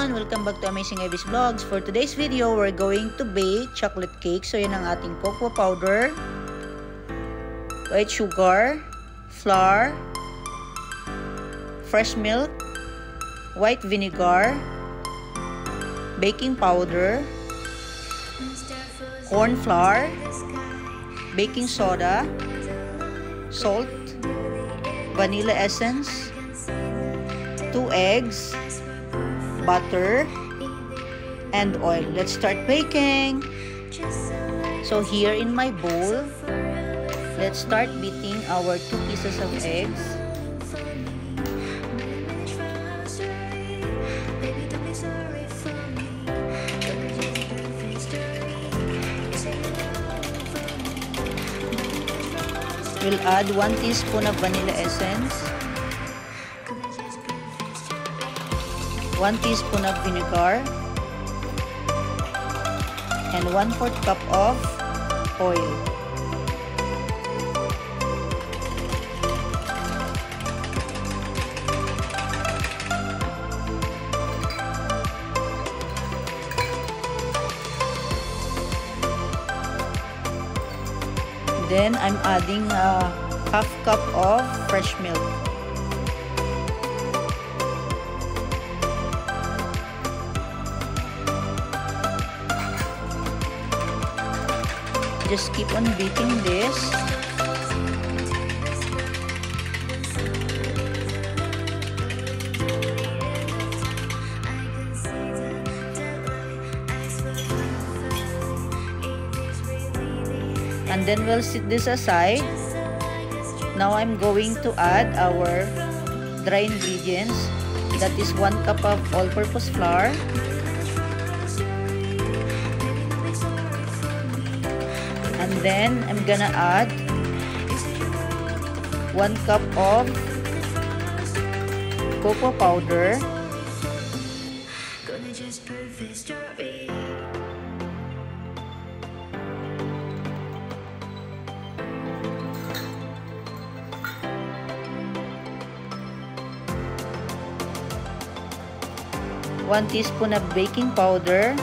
everyone! Welcome back to Amazing Ivy's Vlogs. For today's video, we're going to bake chocolate cake. So, yan ang ating cocoa powder, white sugar, flour, fresh milk, white vinegar, baking powder, corn flour, baking soda, salt, vanilla essence, 2 eggs, butter, and oil. Let's start baking. So here in my bowl, let's start beating our 2 pieces of eggs. We'll add 1 teaspoon of vanilla essence, 1 teaspoon of vinegar, and 1/4 cup of oil. Then I'm adding a 1/2 cup of fresh milk. Just keep on beating this. And then we'll set this aside. Now I'm going to add our dry ingredients. That is 1 cup of all-purpose flour, and then I'm gonna add 1 cup of cocoa powder, one teaspoon of baking powder,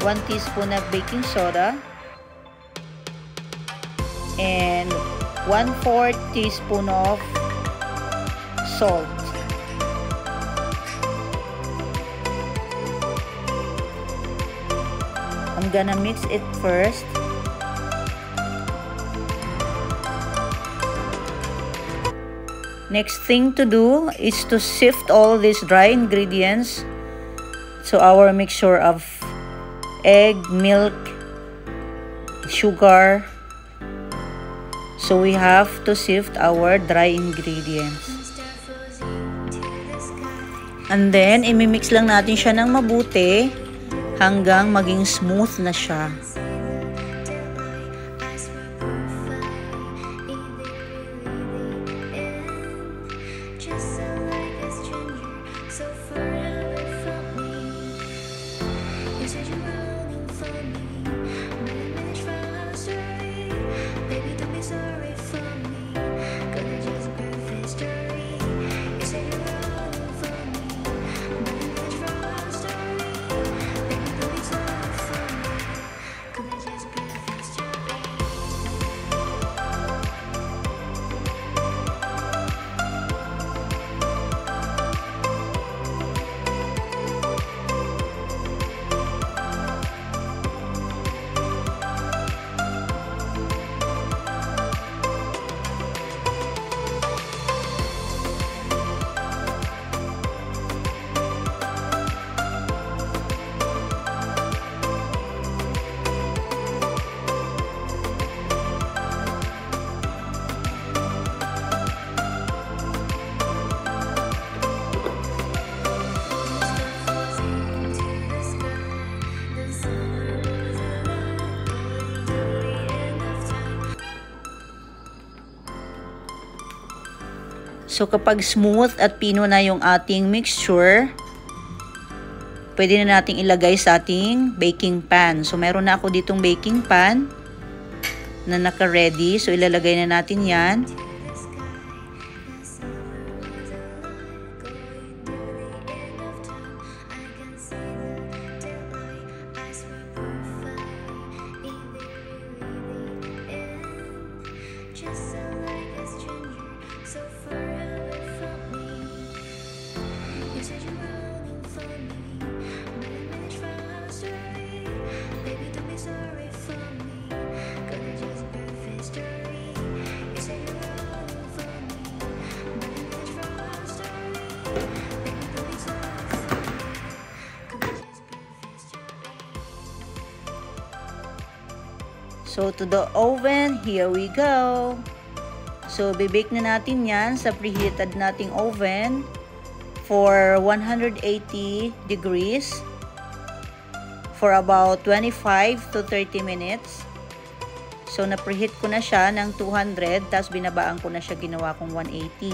1 teaspoon of baking soda, and 1/4 teaspoon of salt. I'm gonna mix it first. Next thing to do is to sift all these dry ingredients to our mixture of egg, milk, sugar. So we have to sift our dry ingredients. And then, imimix lang natin siya ng mabuti hanggang maging smooth na siya. So, kapag smooth at pino na yung ating mixture, pwede na nating ilagay sa ating baking pan. So, meron na ako ditong baking pan na naka-ready. So, ilalagay na natin yan. So, to the oven, here we go. So, bibake na natin yan sa preheated nating oven for 180 degrees for about 25 to 30 minutes. So, na-preheat ko na siya ng 200, tapos binabaan ko na siya, ginawa kong 180.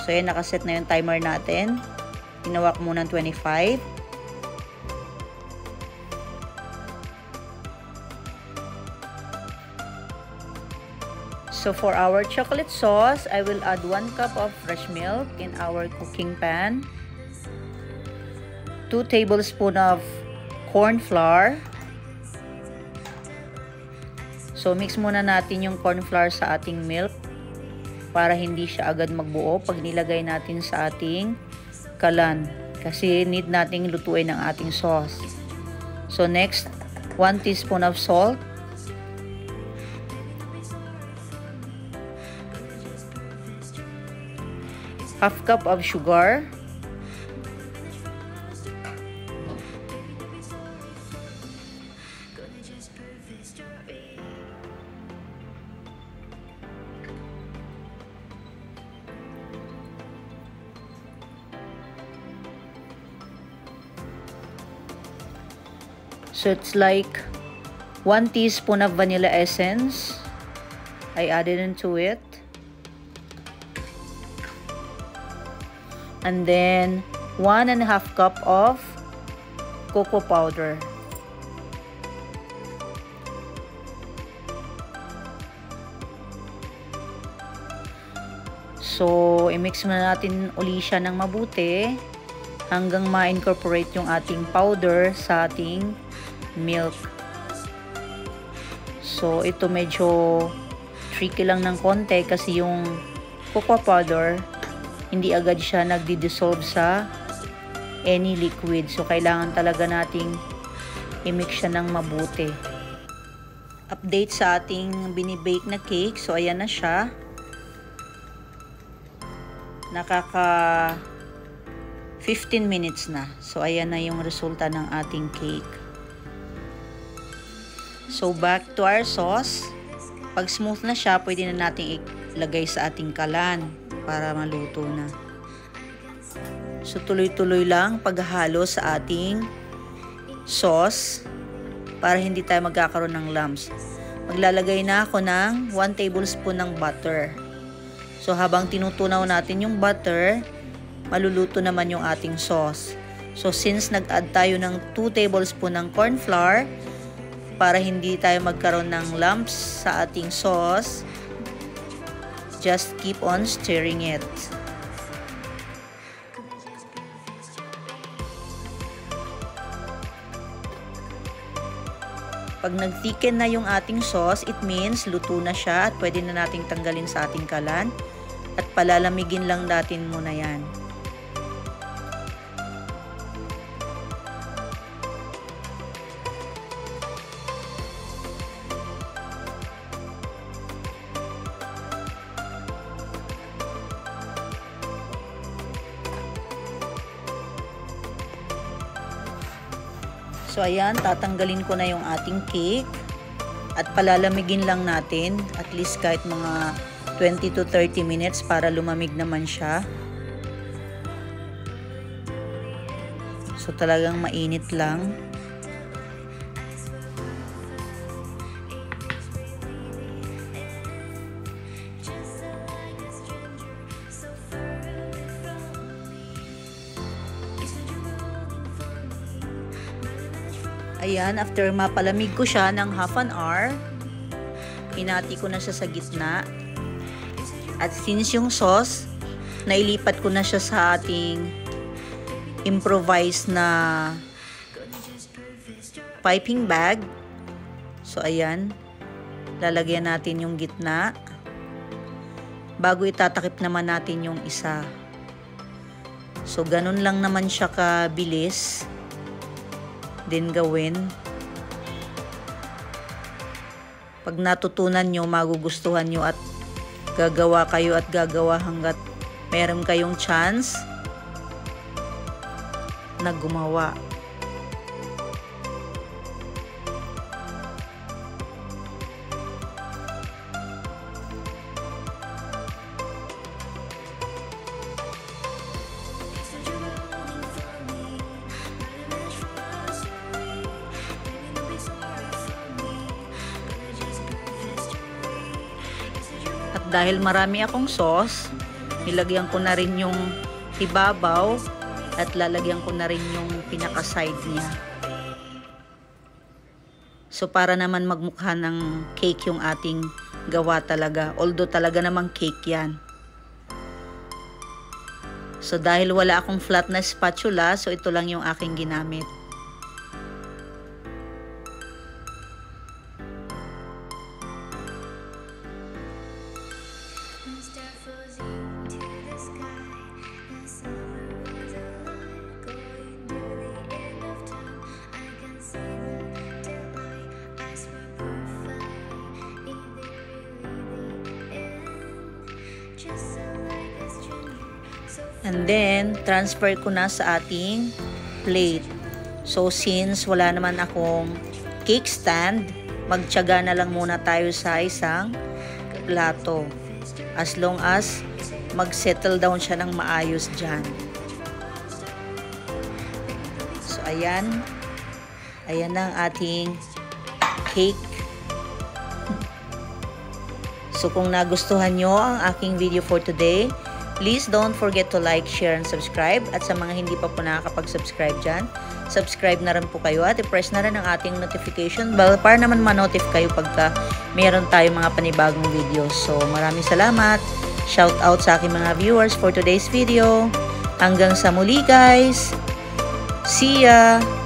So, yan, nakaset na yung timer natin. Ginawa ko muna ng 25. So for our chocolate sauce, I will add 1 cup of fresh milk in our cooking pan, 2 tablespoons of corn flour. So mix muna natin yung corn flour sa ating milk para hindi siya agad magbuo pag nilagay natin sa ating kalan, kasi need nating lutuin ang ating sauce. So next, 1 teaspoon of salt, half cup of sugar, so it's like 1 teaspoon of vanilla essence. I added into it. And then 1.5 cup of cocoa powder. So, i-mix muna natin uli siya ng mabuti hanggang ma-incorporate yung ating powder sa ating milk. So, ito medyo tricky lang ng konti kasi yung cocoa powder hindi agad siya nagdi-dissolve sa any liquid. So, kailangan talaga nating i-mix siya ng mabuti. Update sa ating binibake na cake. So, ayan na siya. Nakaka 15 minutes na. So, ayan na yung resulta ng ating cake. So, back to our sauce. Pag smooth na siya, pwede na nating ilagay sa ating kalan para maluto na. So, tuloy-tuloy lang paghahalo sa ating sauce para hindi tayo magkakaroon ng lumps. Maglalagay na ako ng 1 tablespoon ng butter. So, habang tinutunaw natin yung butter, maluluto naman yung ating sauce. So, since nag-add tayo ng 2 tablespoon ng corn flour, para hindi tayo magkaroon ng lumps sa ating sauce, just keep on stirring it. Pag nag-thicken na yung ating sauce, it means luto na siya at pwede na nating tanggalin sa ating kalan at palalamigin lang natin muna yan. So, ayan, tatanggalin ko na yung ating cake at palalamigin lang natin at least kahit mga 20 to 30 minutes para lumamig naman siya. So, talagang mainit lang. Ayan, after mapalamig ko siya ng half an hour, hinati ko na siya sa gitna. At since yung sauce, nailipat ko na siya sa ating improvised na piping bag. So, ayan. Lalagyan natin yung gitna. Bago itatakip naman natin yung isa. So, ganun lang naman siya kabilis din gawin. Pag natutunan nyo, magugustuhan nyo at gagawa kayo at gagawa hanggat meron kayong chance na gumawa. At dahil marami akong sauce, nilagyan ko na rin yung ibabaw at lalagyan ko na rin yung pinaka-side niya. So, para naman magmukha ng cake yung ating gawa talaga. Although talaga namang cake yan. So, dahil wala akong flat na spatula, so ito lang yung aking ginamit. And then, transfer ko na sa ating plate. So, since wala naman akong cake stand, magtiyaga na lang muna tayo sa isang plato. As long as mag-settle down siya ng maayos dyan. So, ayan. Ayan na ang ating cake. So, kung nagustuhan nyo ang aking video for today, please don't forget to like, share, and subscribe. At sa mga hindi pa po nakakapag-subscribe dyan, subscribe na rin po kayo at i-press na rin ang ating notification bell para naman ma-notif kayo pagka mayroon tayong mga panibagong videos. So, maraming salamat. Shout out sa aking mga viewers for today's video. Hanggang sa muli, guys. See ya!